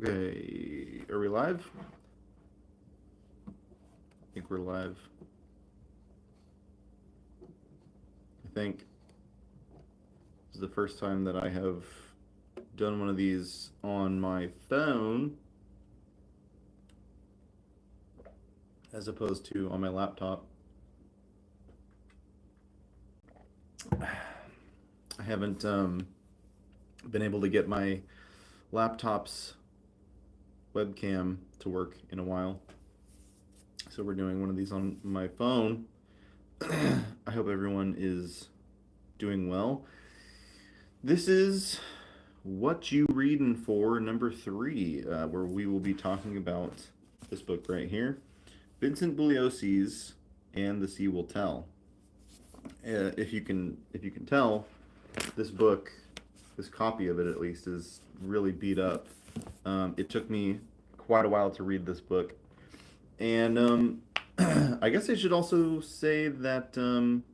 Okay, are we live? I think we're live. I think this is the first time that I have done one of these on my phone as opposed to on my laptop. I haven't been able to get my laptop's webcam to work in a while. So we're doing one of these on my phone. I hope everyone is doing well. This is What You Readin' For, number 3, where we will be talking about this book right here, Vincent Bugliosi's And the Sea Will Tell. If you can tell, this book, this copy of it at least, is really beat up. It took me quite a while to read this book, and I guess I should also say that um,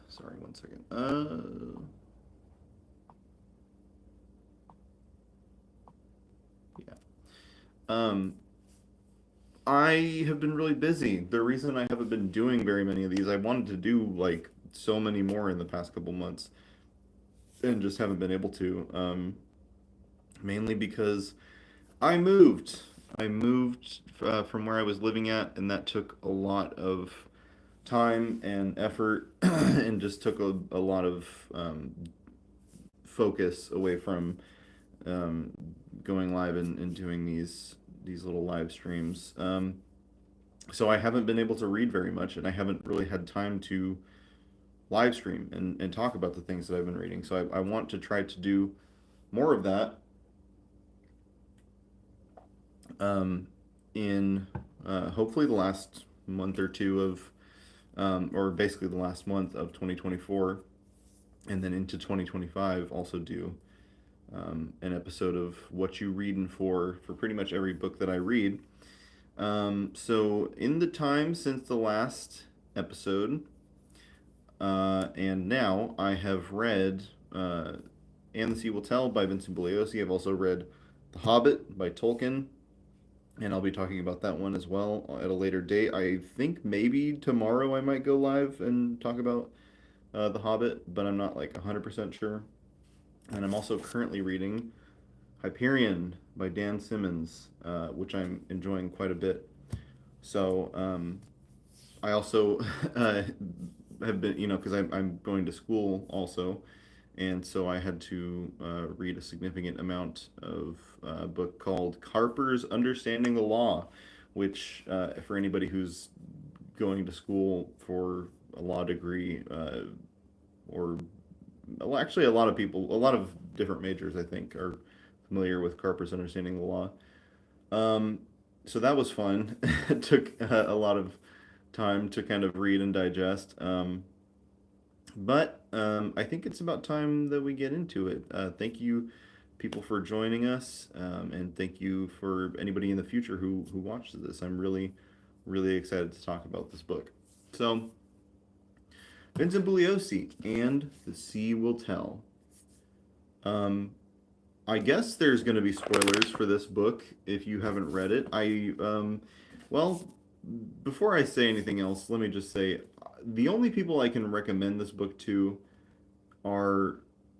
sorry, one second. Yeah. Um, I have been really busy. The reason I haven't been doing very many of these, I wanted to do like so many more in the past couple months, and just haven't been able to. Mainly because I moved. I moved from where I was living at, and that took a lot of time and effort, and just took a lot of focus away from um, going live and doing these little live streams. So I haven't been able to read very much, and I haven't really had time to live stream and talk about the things that I've been reading. So I want to try to do more of that um, in hopefully the last month or two of, or basically the last month of 2024, and then into 2025, also do an episode of What You Readin' For pretty much every book that I read. So in the time since the last episode, and now I have read And the Sea Will Tell by Vincent Bugliosi. I've also read The Hobbit by Tolkien, and I'll be talking about that one as well at a later date. I think maybe tomorrow I might go live and talk about The Hobbit, but I'm not like 100% sure. And I'm also currently reading Hyperion by Dan Simmons, which I'm enjoying quite a bit. So I also have been, because I'm going to school also, and so I had to read a significant amount of a book called Carper's Understanding the Law, which, for anybody who's going to school for a law degree, or well, actually a lot of people, a lot of different majors, I think, are familiar with Carper's Understanding the Law. Um, so that was fun. It took a lot of time to kind of read and digest. But I think it's about time that we get into it. Thank you, people, for joining us, and thank you for anybody in the future who watches this. I'm really, really excited to talk about this book. So, Vincent Bugliosi and The Sea Will Tell. Um, I guess there's going to be spoilers for this book if you haven't read it. Well, before I say anything else, let me just say the only people I can recommend this book to are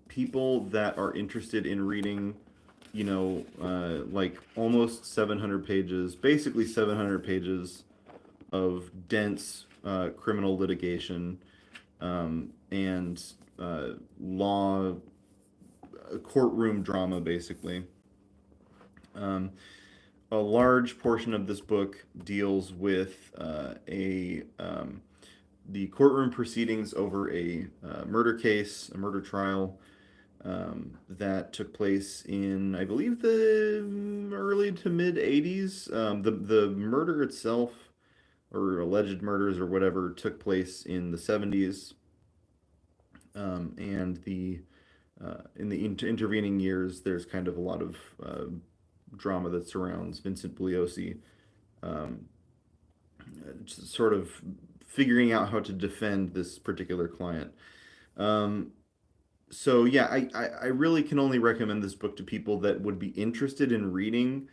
people that are interested in reading, like almost 700 pages, basically 700 pages of dense criminal litigation, and law, courtroom drama, basically. Um, a large portion of this book deals with the courtroom proceedings over a murder case, a murder trial, that took place in, I believe, the early to mid 80s. The murder itself, or alleged murders or whatever, took place in the 70s, and the in the intervening years, there's kind of a lot of drama that surrounds Vincent Bugliosi, um, sort of figuring out how to defend this particular client. Um, So yeah, I really can only recommend this book to people that would be interested in reading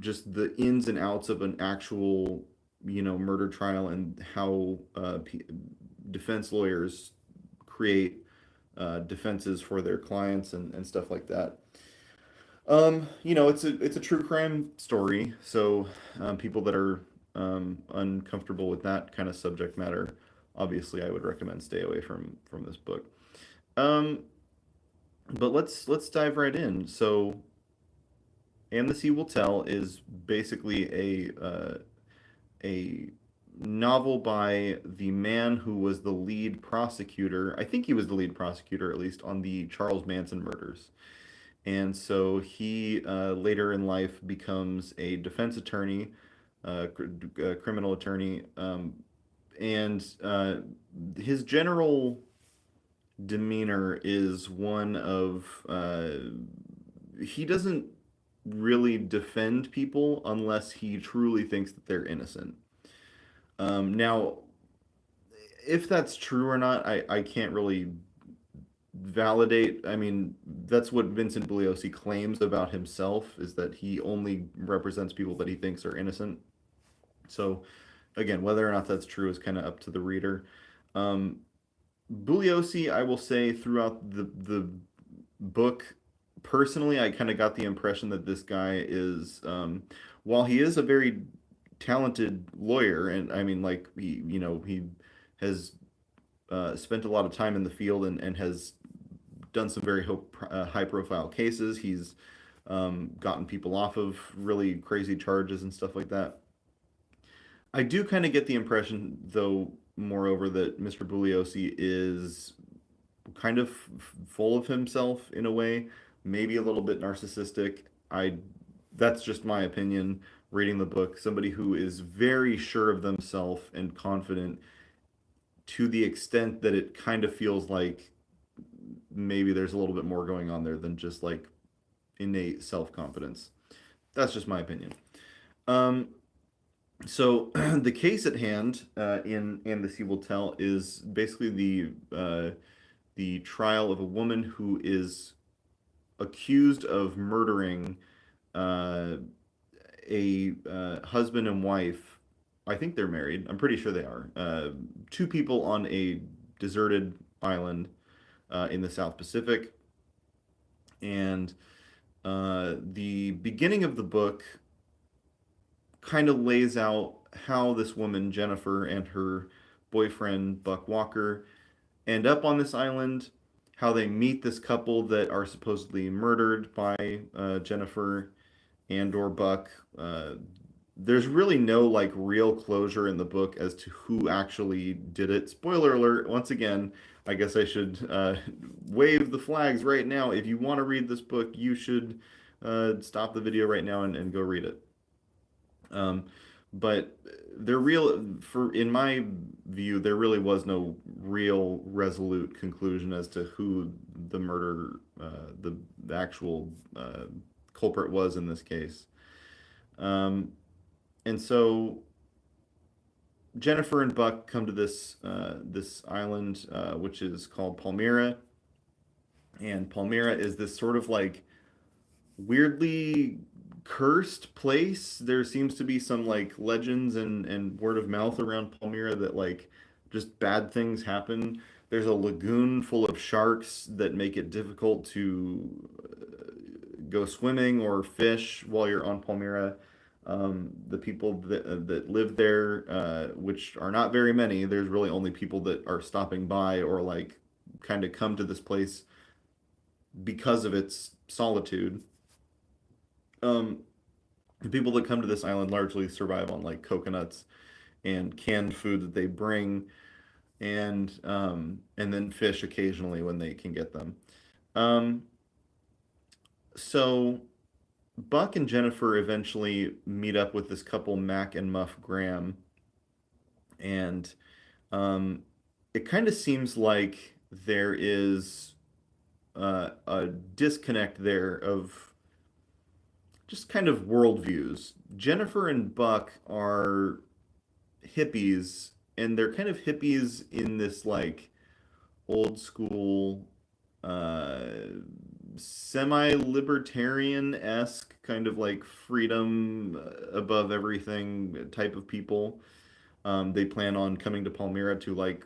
just the ins and outs of an actual, murder trial and how defense lawyers create defenses for their clients and stuff like that. It's a true crime story, so people that are uncomfortable with that kind of subject matter, obviously, I would recommend stay away from this book. Um, but let's dive right in. So, And the Sea Will Tell is basically a novel by the man who was the lead prosecutor. I think he was the lead prosecutor, at least, on the Charles Manson murders. And so he later in life becomes a defense attorney, criminal attorney, and his general demeanor is one of he doesn't really defend people unless he truly thinks that they're innocent. Now, if that's true or not, I can't really validate. I mean, that's what Vincent Bugliosi claims about himself is that he only represents people that he thinks are innocent. So, again, whether or not that's true is kind of up to the reader. Um, Bugliosi, I will say, throughout the book, personally, I kind of got the impression that this guy is, while he is a very talented lawyer, and I mean, like he has spent a lot of time in the field and has done some very high profile cases. He's gotten people off of really crazy charges and stuff like that. I do kind of get the impression, though, moreover, that Mr. Bugliosi is kind of full of himself in a way, maybe a little bit narcissistic. That's just my opinion reading the book. Somebody who is very sure of themselves and confident to the extent that it kind of feels like maybe there's a little bit more going on there than just like innate self-confidence. That's just my opinion. Um, so the case at hand in And the Sea Will Tell is basically the trial of a woman who is accused of murdering uh, a husband and wife. I think they're married. I'm pretty sure they are. Two people on a deserted island in the South Pacific. And the beginning of the book kind of lays out how this woman, Jennifer, and her boyfriend, Buck Walker, end up on this island, how they meet this couple that are supposedly murdered by Jennifer and or Buck. There's really no like real closure in the book as to who actually did it. Spoiler alert, once again, I guess I should wave the flags right now. If you want to read this book, you should stop the video right now and go read it. Um, but there real for in my view, there really was no real resolute conclusion as to who the murder, the actual culprit was in this case. Um, and so Jennifer and Buck come to this island, which is called Palmyra, and Palmyra is this sort of like weirdly cursed place. There seems to be some like legends and word of mouth around Palmyra that like just bad things happen. There's a lagoon full of sharks that make it difficult to go swimming or fish while you're on Palmyra. The people that live there, which are not very many, there's really only people that are stopping by or like kind of come to this place because of its solitude. Um, the people that come to this island largely survive on like coconuts and canned food that they bring, and then fish occasionally when they can get them. Um, so Buck and Jennifer eventually meet up with this couple, Mac and Muff Graham, and um, it kind of seems like there is a disconnect there of just kind of worldviews. Jennifer and Buck are hippies, and they're kind of hippies in this like old school. uh, semi-libertarian-esque kind of like freedom above everything type of people. They plan on coming to Palmyra to like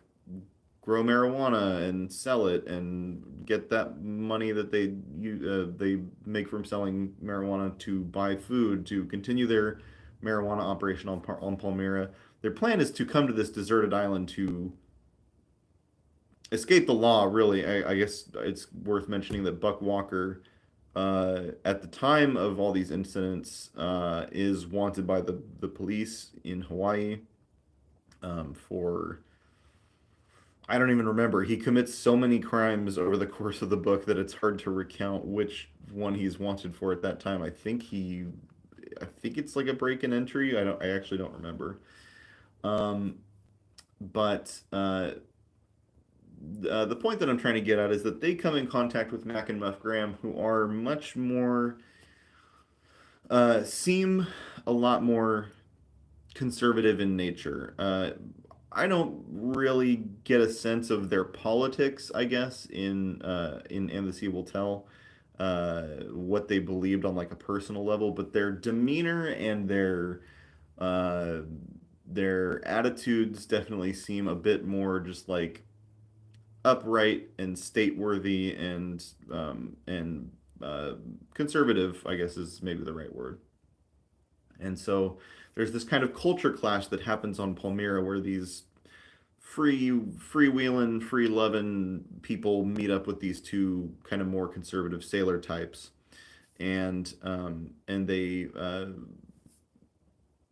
grow marijuana and sell it and get that money that they make from selling marijuana to buy food to continue their marijuana operation on Palmyra. Their plan is to come to this deserted island to escape the law. Really, I guess it's worth mentioning that Buck Walker, at the time of all these incidents, is wanted by the police in Hawaii for I don't even remember. He commits so many crimes over the course of the book that it's hard to recount which one he's wanted for at that time. I think it's like a break and entry. I actually don't remember. Um, but the point that I'm trying to get at is that they come in contact with Mac and Muff Graham, who are much more, seem a lot more conservative in nature. I don't really get a sense of their politics, I guess, in And the Sea Will Tell, what they believed on like a personal level, but their demeanor and uh, their attitudes definitely seem a bit more just like upright and state-worthy and conservative, I guess is maybe the right word. And so there's this kind of culture clash that happens on Palmyra where these freewheeling, free loving people meet up with these two kind of more conservative sailor types, and they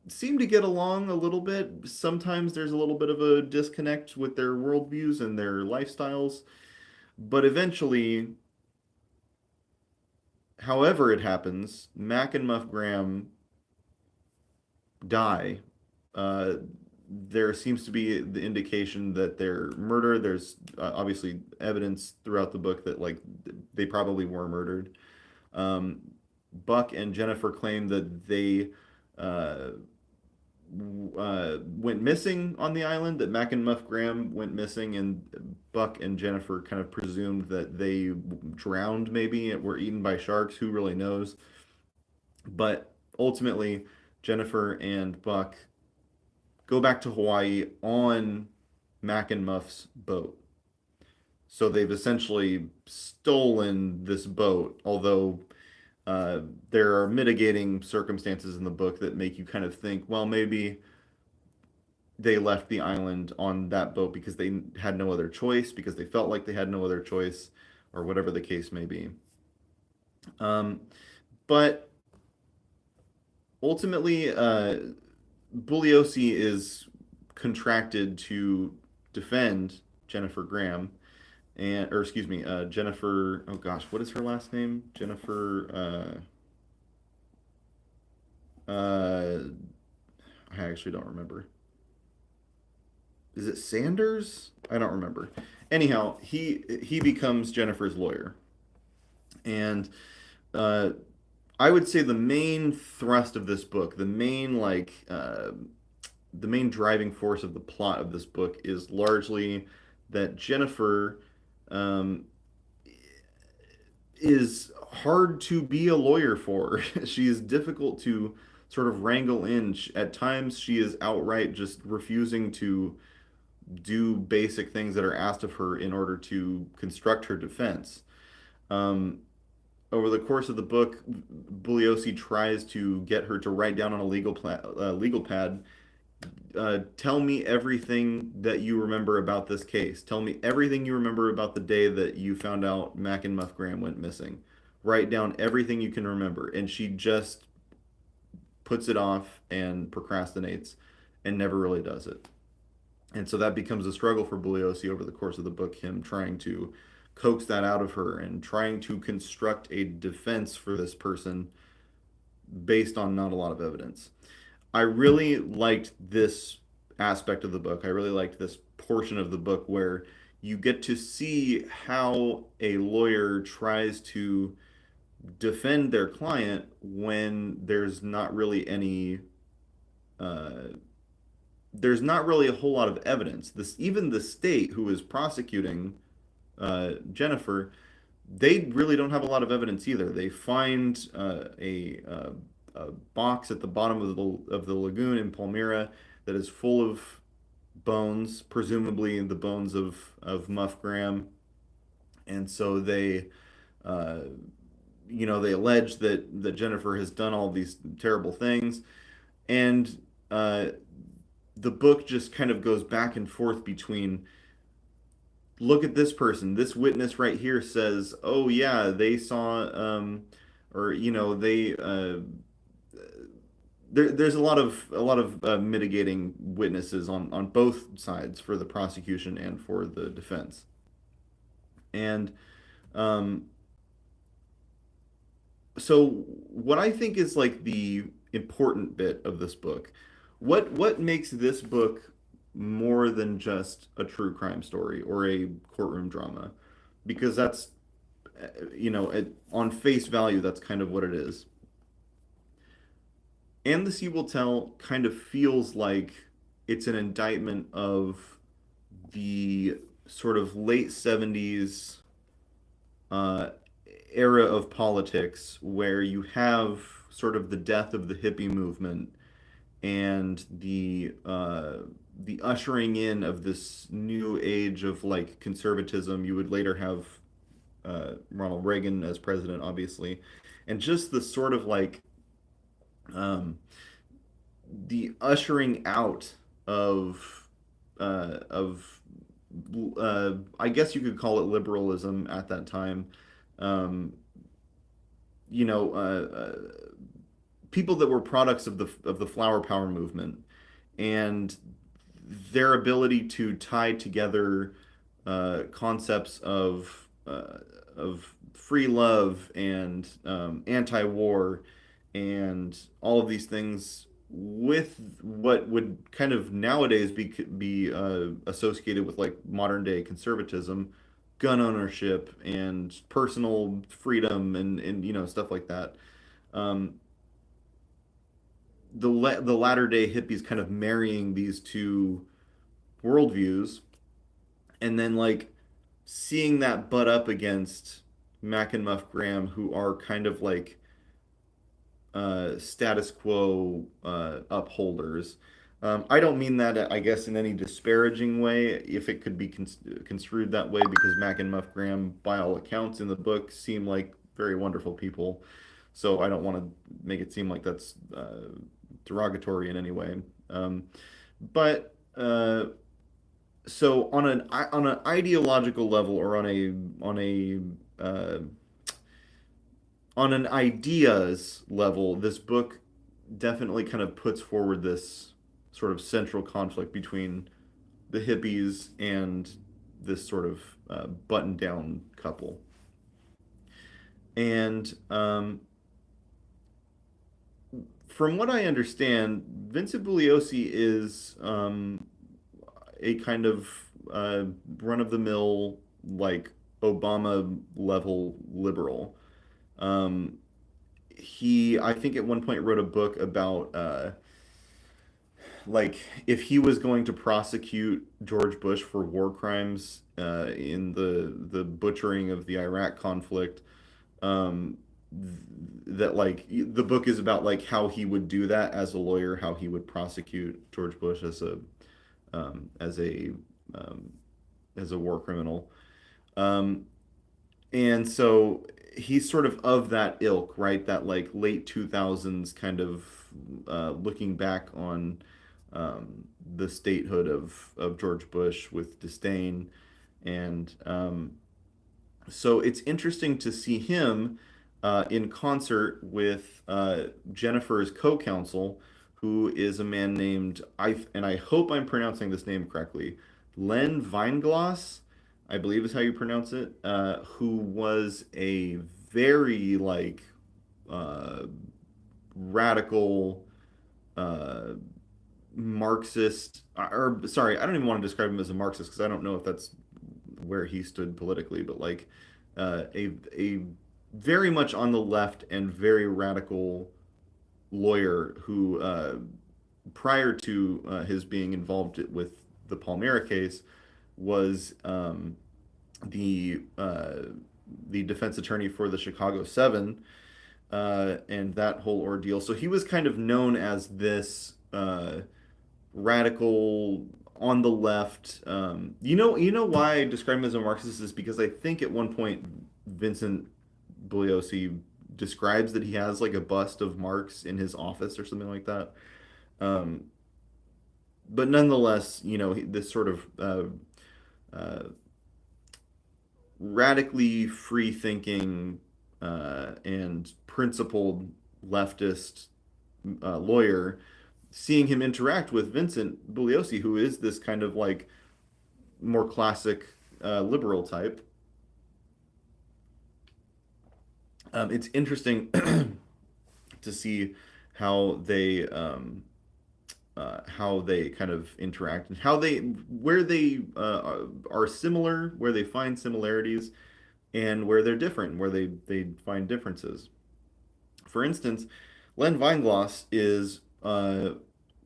seem to get along a little bit. Sometimes there's a little bit of a disconnect with their worldviews and their lifestyles, but eventually, however it happens, Mac and Muff Graham die. Uh, there seems to be the indication that they're murdered. There's obviously evidence throughout the book that like they probably were murdered. Um, Buck and Jennifer claim that they uh, went missing on the island, that Mac and Muff Graham went missing, and Buck and Jennifer kind of presumed that they drowned, maybe, were eaten by sharks. Who really knows? But ultimately, Jennifer and Buck go back to Hawaii on Mac and Muff's boat. So they've essentially stolen this boat, although there are mitigating circumstances in the book that make you kind of think, well, maybe they left the island on that boat because they had no other choice, because they felt like they had no other choice, or whatever the case may be. Um, but ultimately, Bugliosi is contracted to defend Jennifer Graham and or excuse me, Jennifer. Oh gosh, what is her last name? Jennifer. I actually don't remember. Is it Sanders? I don't remember. Anyhow, he becomes Jennifer's lawyer, and uh, I would say the main thrust of this book, the main driving force of the plot of this book is largely that Jennifer um, is hard to be a lawyer for. She is difficult to sort of wrangle in. At times, she is outright just refusing to do basic things that are asked of her in order to construct her defense. Um, Over the course of the book, Bugliosi tries to get her to write down on a legal pad. Tell me everything that you remember about this case. Tell me everything you remember about the day that you found out Mac and Muff Graham went missing. Write down everything you can remember. And she just puts it off and procrastinates and never really does it. And so that becomes a struggle for Bugliosi over the course of the book, him trying to coax that out of her and trying to construct a defense for this person based on not a lot of evidence. I really liked this aspect of the book. I really liked this portion of the book where you get to see how a lawyer tries to defend their client when uh, there's not really a whole lot of evidence. This even the state who is prosecuting Jennifer they really don't have a lot of evidence either. They find a box at the bottom of the lagoon in Palmyra that is full of bones, presumably the bones of Muff Graham, and so uh, they allege that Jennifer has done all these terrible things, and the book just kind of goes back and forth between look at this person. This witness right here says, "Oh yeah, they saw, or they." There's a lot of mitigating witnesses on both sides for the prosecution and for the defense, and um, so what I think is like the important bit of this book, what makes this book more than just a true crime story or a courtroom drama? Because that's on face value, that's kind of what it is. And the Sea Will Tell kind of feels like it's an indictment of the sort of late 70s uh, era of politics where you have sort of the death of the hippie movement and the ushering in of this new age of like conservatism. You would later have Ronald Reagan as president, obviously, and just the sort of like um, the ushering out of of I guess you could call it liberalism at that time. Um, you know, people that were products of the flower power movement and their ability to tie together concepts of free love and anti-war and all of these things with what would kind of nowadays be associated with like modern day conservatism, gun ownership and personal freedom and stuff like that. Um, the latter day hippies kind of marrying these two worldviews and then like seeing that butt up against Mac and Muff Graham, who are kind of like status quo upholders. I don't mean that, I guess, in any disparaging way, if it could be construed that way, because Mac and Muff Graham, by all accounts in the book, seem like very wonderful people. So I don't want to make it seem like that's derogatory in any way. But so on an ideological level, or on an ideas level, this book definitely kind of puts forward this sort of central conflict between the hippies and this sort of button down couple. And from what I understand, Vincent Bugliosi is a kind of run of the mill, like Obama level liberal. Um, I think, at one point wrote a book about like if he was going to prosecute George Bush for war crimes in the butchering of the Iraq conflict. Um, that like the book is about like how he would do that as a lawyer, how he would prosecute George Bush as a um, as a um, as a war criminal. Um, and so he's sort of that ilk, right? That like late 2000s kind of looking back on the statehood of George Bush with disdain. And so it's interesting to see him in concert with Jennifer's co-counsel, who is a man named and I hope I'm pronouncing this name correctly, Len Weinglass, I believe is how you pronounce it, who was a very like uh, radical uh, Marxist, or sorry, I don't even want to describe him as a Marxist because I don't know if that's where he stood politically, but like a very much on the left and very radical lawyer who, prior to his being involved with the Palmyra case, was the the defense attorney for the Chicago Seven, and that whole ordeal. So he was kind of known as this radical on the left. You know why I describe him as a Marxist is because I think at one point Vincent Bugliosi describes that he has like a bust of Marx in his office or something like that. Um, but nonetheless, this sort of uh, radically free thinking and principled leftist lawyer, seeing him interact with Vincent Bugliosi, who is this kind of like more classic liberal type. It's interesting to see how how they kind of interact and how they where they are similar, where they find similarities, and where they're different, where they find differences. For instance, Len Weingloss is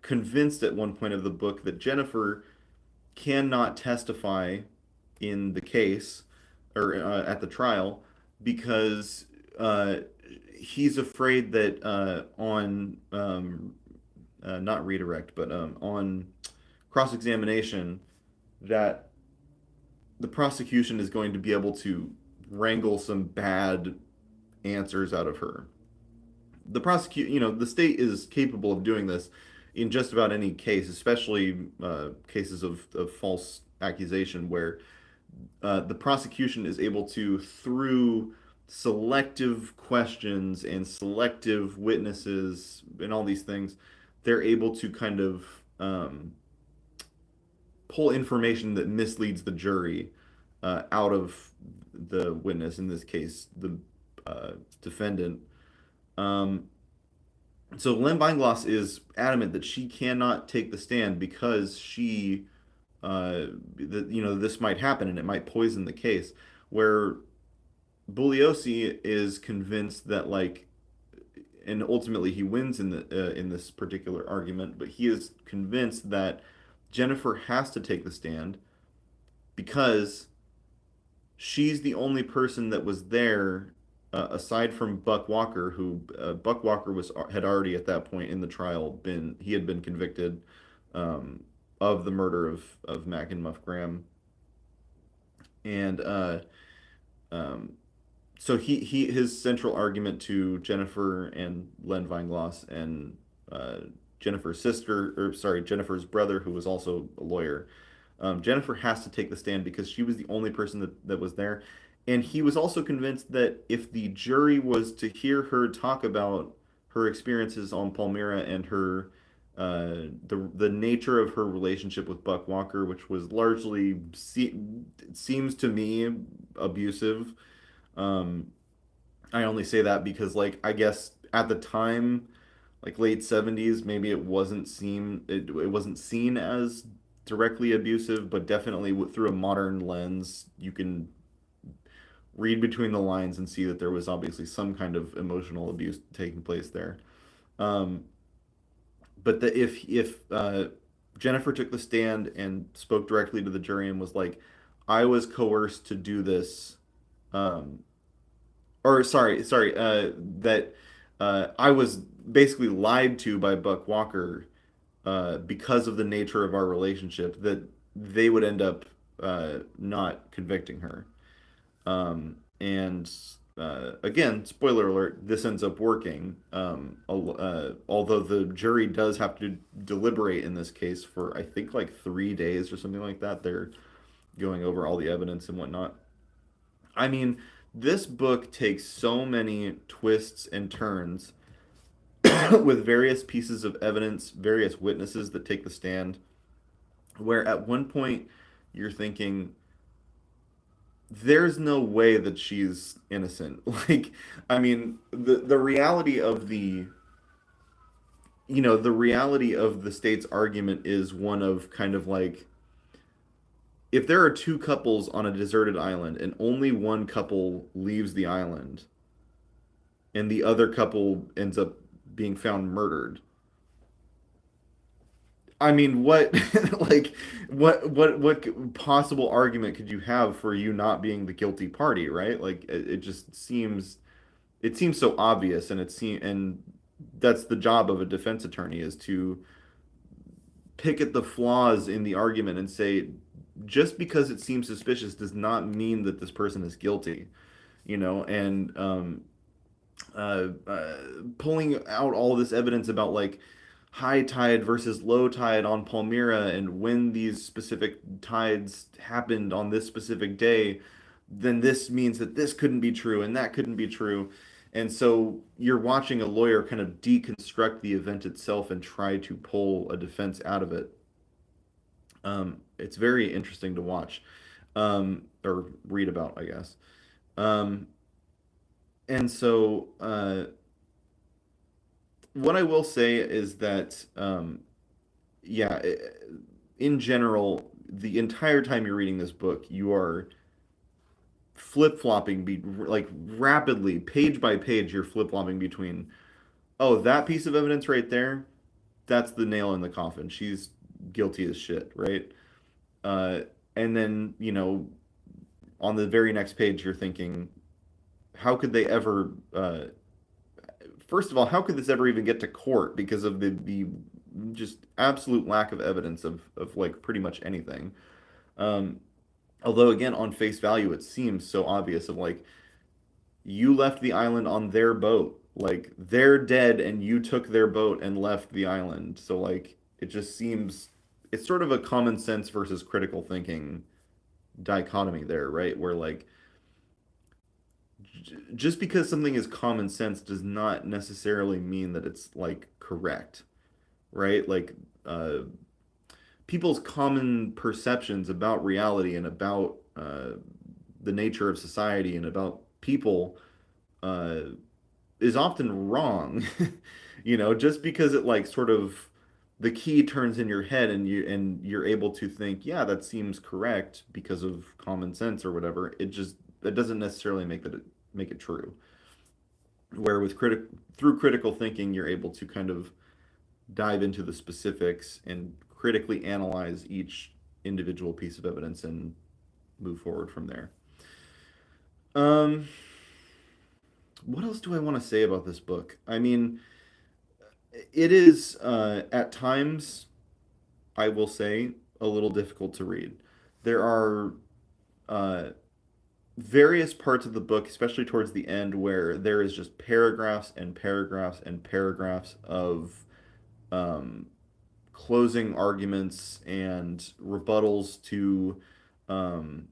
convinced at one point of the book that Jennifer cannot testify in the case or at the trial because he's afraid that on not redirect, but on cross-examination, that the prosecution is going to be able to wrangle some bad answers out of her. The state is capable of doing this in just about any case, especially cases of false accusation, where the prosecution is able to, through selective questions and selective witnesses and all these things, they're able to kind of pull information that misleads the jury out of the witness, in this case, the defendant. Um, so Len Weingloss is adamant that she cannot take the stand because this might happen and it might poison the case. Where Bugliosi is convinced that like, and ultimately he wins in this particular argument, but he is convinced that Jennifer has to take the stand because she's the only person that was there aside from Buck Walker, who Buck Walker was had already at that point in the trial he had been convicted um, of the murder of Mac and Muff Graham, and um, so his central argument to Jennifer and Len Weingloss and uh, Jennifer's sister, or sorry, Jennifer's brother, who was also a lawyer. Jennifer has to take the stand because she was the only person that was there. And he was also convinced that if the jury was to hear her talk about her experiences on Palmyra and her the nature of her relationship with Buck Walker, which was largely seems to me abusive. Um, I only say that because like I guess at the time, like late 70s, maybe it wasn't seen as directly abusive, but definitely through a modern lens, you can read between the lines and see that there was obviously some kind of emotional abuse taking place there. Um, but if Jennifer took the stand and spoke directly to the jury and was like, "I was coerced to do this," um, or sorry, that I was basically lied to by Buck Walker because of the nature of our relationship, that they would end up not convicting her. And again, spoiler alert, this ends up working. Although the jury does have to deliberate in this case for, I think, like 3 days or something like that. They're going over all the evidence and whatnot. I mean, this book takes so many twists and turns with various pieces of evidence, various witnesses that take the stand, where at one point you're thinking, there's no way that she's innocent. Like, I mean, the reality of the reality of the state's argument is one of kind of like, if there are two couples on a deserted island and only one couple leaves the island and the other couple ends up being found murdered, I mean, what like what possible argument could you have for you not being the guilty party, right? Like it just seems so obvious, and that's the job of a defense attorney is to pick at the flaws in the argument and say just because it seems suspicious does not mean that this person is guilty, and pulling out all this evidence about like high tide versus low tide on Palmyra and when these specific tides happened on this specific day, then this means that this couldn't be true and that couldn't be true. And so you're watching a lawyer kind of deconstruct the event itself and try to pull a defense out of it. It's very interesting to watch, or read about, I guess. Um, and so what I will say is that, yeah, in general, the entire time you're reading this book, you are flip-flopping, like rapidly, page by page, you're flip-flopping between, oh, that piece of evidence right there, that's the nail in the coffin. She's guilty as shit, right? Uh, and then, on the very next page, you're thinking, how could they ever, first of all, how could this ever even get to court because of the just absolute lack of evidence of like pretty much anything. Um, Although again, on face value, it seems so obvious of like you left the island on their boat, like they're dead and you took their boat and left the island. So like it just seems it's sort of a common sense versus critical thinking dichotomy there, right? Where like just because something is common sense does not necessarily mean that it's like correct, right? Like uh, people's common perceptions about reality and about the nature of society and about people uh, is often wrong. Just because it like sort of the key turns in your head and you're able to think, yeah, that seems correct because of common sense or whatever. That doesn't necessarily make it true. Where with through critical thinking, you're able to kind of dive into the specifics and critically analyze each individual piece of evidence and move forward from there. Um, what else do I want to say about this book? I mean, it is at times, I will say, a little difficult to read. There are uh, various parts of the book, especially towards the end, where there is just paragraphs and paragraphs and paragraphs of um, closing arguments and um,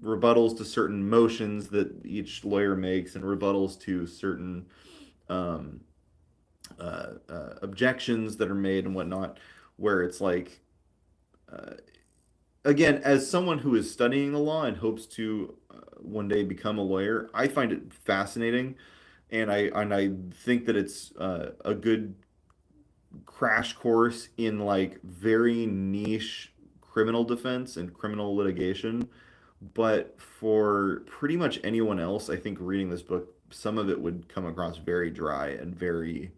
rebuttals to certain motions that each lawyer makes and rebuttals to certain um, objections that are made and whatnot, where it's like, uh, again, as someone who is studying the law and hopes to one day become a lawyer, I find it fascinating, and I think that it's a good crash course in like very niche criminal defense and criminal litigation. But for pretty much anyone else, I think reading this book, some of it would come across very dry and very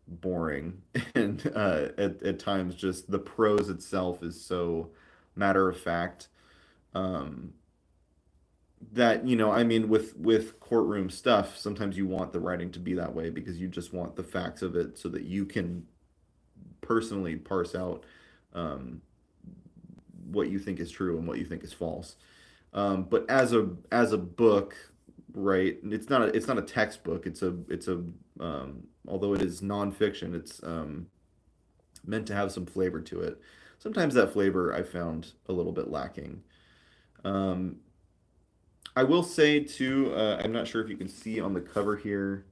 boring. And at times, just the prose itself is so matter of fact. Um, that, I mean, with courtroom stuff, sometimes you want the writing to be that way because you just want the facts of it so that you can personally parse out um, what you think is true and what you think is false. But as a book, right? It's not a textbook. It's a although it is nonfiction, it's meant to have some flavor to it. Sometimes that flavor I found a little bit lacking. Um, I will say too, I'm not sure if you can see on the cover here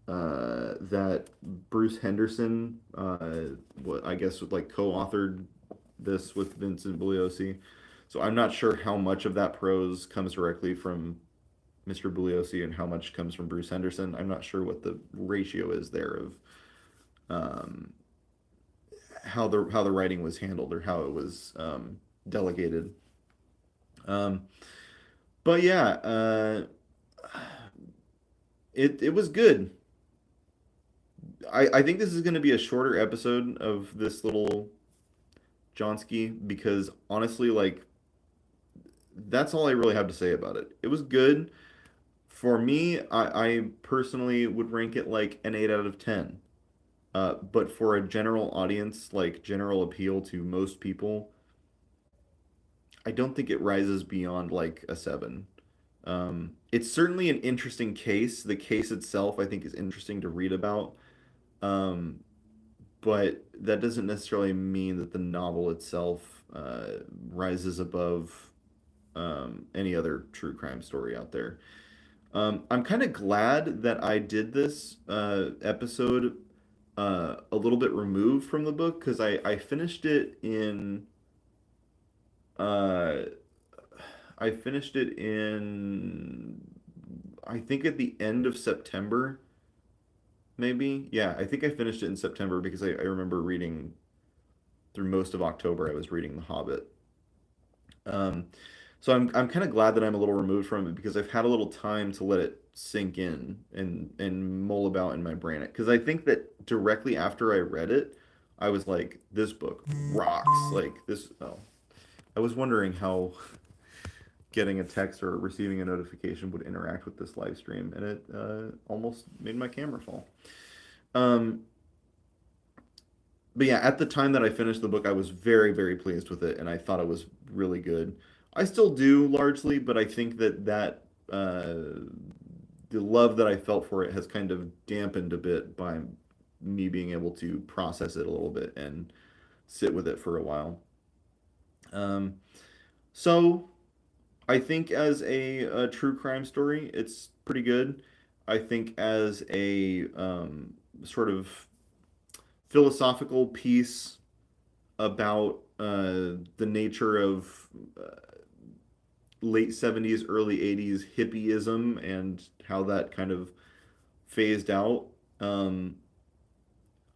that Bruce Henderson, what I guess like co-authored this with Vincent Bugliosi. So I'm not sure how much of that prose comes directly from Mr. Bugliosi and how much comes from Bruce Henderson. I'm not sure what the ratio is there of um, how the writing was handled or how it was delegated. Um, but yeah, it was good. I think this is going to be a shorter episode of this little Johnsky because honestly, like that's all I really have to say about it. It was good. For me, I personally would rank it like an 8 out of 10. But for a general audience, like general appeal to most people, I don't think it rises beyond like a 7. It's certainly an interesting case. The case itself, I think, is interesting to read about. Um, but that doesn't necessarily mean that the novel itself rises above any other true crime story out there. I'm kind of glad that I did this episode a little bit removed from the book because I finished it in uh, I finished it in I think at the end of September, maybe. Yeah, I think I finished it in September because I remember reading through most of October. I was reading The Hobbit. Um, so I'm kind of glad that I'm a little removed from it because I've had a little time to let it sink in and mull about in my brain. Because I think that directly after I read it, I was like, this book rocks. Like this. Oh, I was wondering how getting a text or receiving a notification would interact with this live stream, and it almost made my camera fall. Um, but yeah, at the time that I finished the book, I was very, very pleased with it, and I thought it was really good. I still do largely, but I think that the love that I felt for it has kind of dampened a bit by me being able to process it a little bit and sit with it for a while. Um, so I think as a true crime story, it's pretty good. I think as a sort of philosophical piece about the nature of late 70s, early 80s hippieism and how that kind of phased out. Um,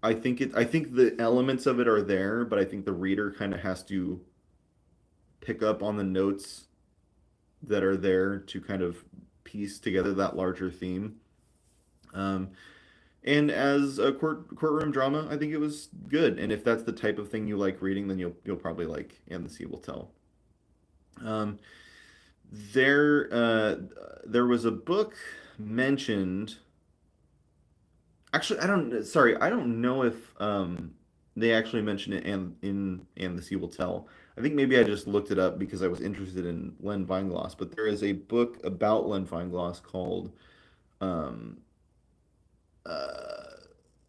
I think the elements of it are there, but I think the reader kind of has to pick up on the notes that are there to kind of piece together that larger theme. Um, and as a courtroom drama, I think it was good. And if that's the type of thing you like reading, then you'll probably like And the Sea Will Tell. Um, there was a book mentioned. Actually, I don't. Sorry, I don't know if they actually mentioned it and the Sea Will Tell. I think maybe I just looked it up because I was interested in Len Weingloss. But there is a book about Len Weingloss called um, uh,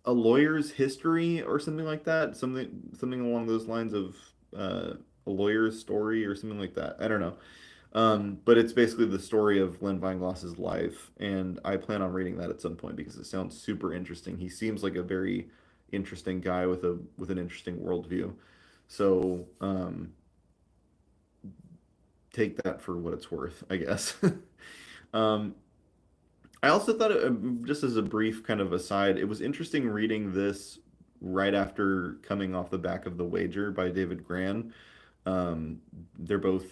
A Lawyer's History or something like that. Something along those lines of a lawyer's story or something like that. I don't know. But it's basically the story of Len Weingloss's life, and I plan on reading that at some point because it sounds super interesting. He seems like a very interesting guy with an interesting worldview. So take that for what it's worth, I guess. um, I also thought, just as a brief kind of aside, it was interesting reading this right after coming off the back of The Wager by David Grann. They're both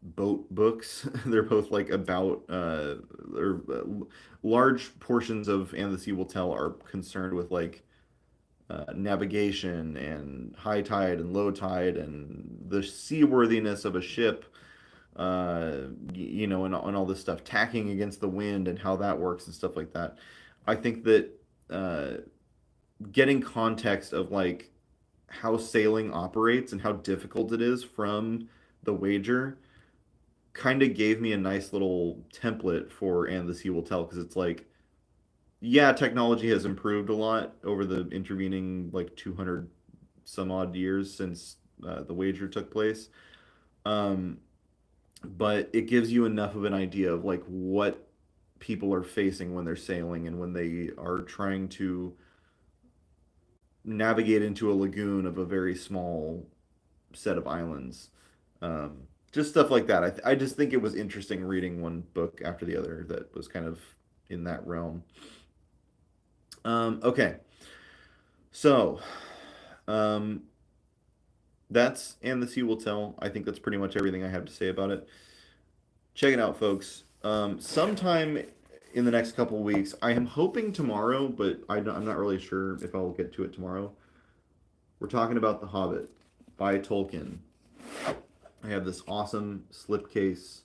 boat books. They're both like about or large portions of And the Sea Will Tell are concerned with like navigation and high tide and low tide and the seaworthiness of a ship. And all this stuff, tacking against the wind and how that works and stuff like that. I think that uh, getting context of like how sailing operates and how difficult it is from the wager kind of gave me a nice little template for And the Sea Will Tell because it's like, yeah, technology has improved a lot over the intervening like 200 some odd years since the wager took place. Um, but it gives you enough of an idea of like what people are facing when they're sailing and when they are trying to navigate into a lagoon of a very small set of islands. Just stuff like that. I just think it was interesting reading one book after the other that was kind of in that realm. Okay, so um, that's And the Sea Will Tell. I think that's pretty much everything I have to say about it. Check it out, folks. Sometime in the next couple of weeks. I am hoping tomorrow, but I'm not really sure if I'll get to it tomorrow. We're talking about The Hobbit by Tolkien. I have this awesome slipcase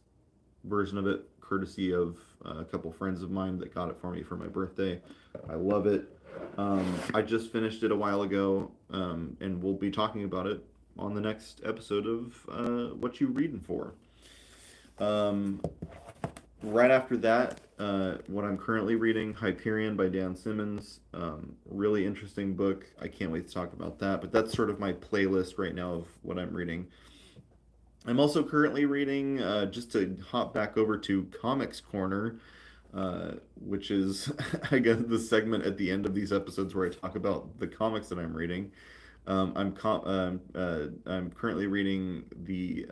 version of it, courtesy of a couple friends of mine that got it for me for my birthday. I love it. I just finished it a while ago, and we'll be talking about it on the next episode of What You Reading For. Um, right after that, what I'm currently reading, Hyperion by Dan Simmons. Really interesting book. I can't wait to talk about that. But that's sort of my playlist right now of what I'm reading. I'm also currently reading, just to hop back over to Comics Corner, which is, I guess, the segment at the end of these episodes where I talk about the comics that I'm reading. I'm currently reading the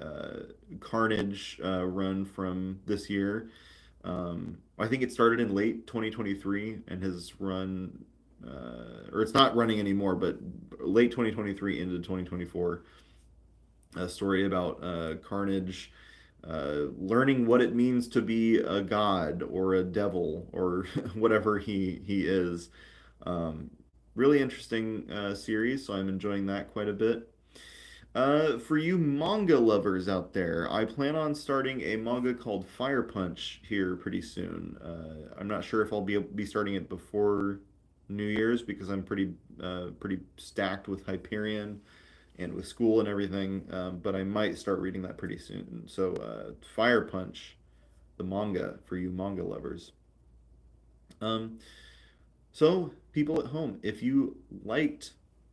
Carnage run from this year. I think it started in late 2023 and has run, or it's not running anymore, but late 2023 into 2024. A story about Carnage learning what it means to be a god or a devil or whatever he is. Um, Really interesting series, so I'm enjoying that quite a bit. For you manga lovers out there, I plan on starting a manga called Fire Punch here pretty soon. I'm not sure if I'll be starting it before New Year's because I'm pretty stacked with Hyperion and with school and everything. But I might start reading that pretty soon. So, Fire Punch, the manga for you manga lovers. Um, so, people at home, if you liked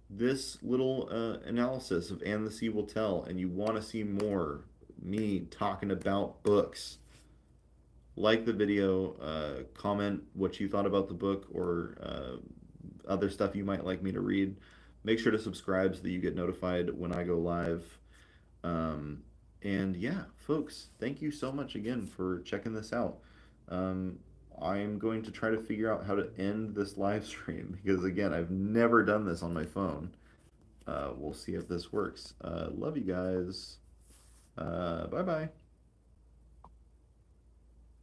this little analysis of And the Sea Will Tell and you want to see more me talking about books, like the video, comment what you thought about the book or other stuff you might like me to read. Make sure to subscribe so that you get notified when I go live. Um, and yeah, folks, thank you so much again for checking this out. Um, I'm going to try to figure out how to end this live stream because, again, I've never done this on my phone. We'll see if this works. Love you guys. Bye bye.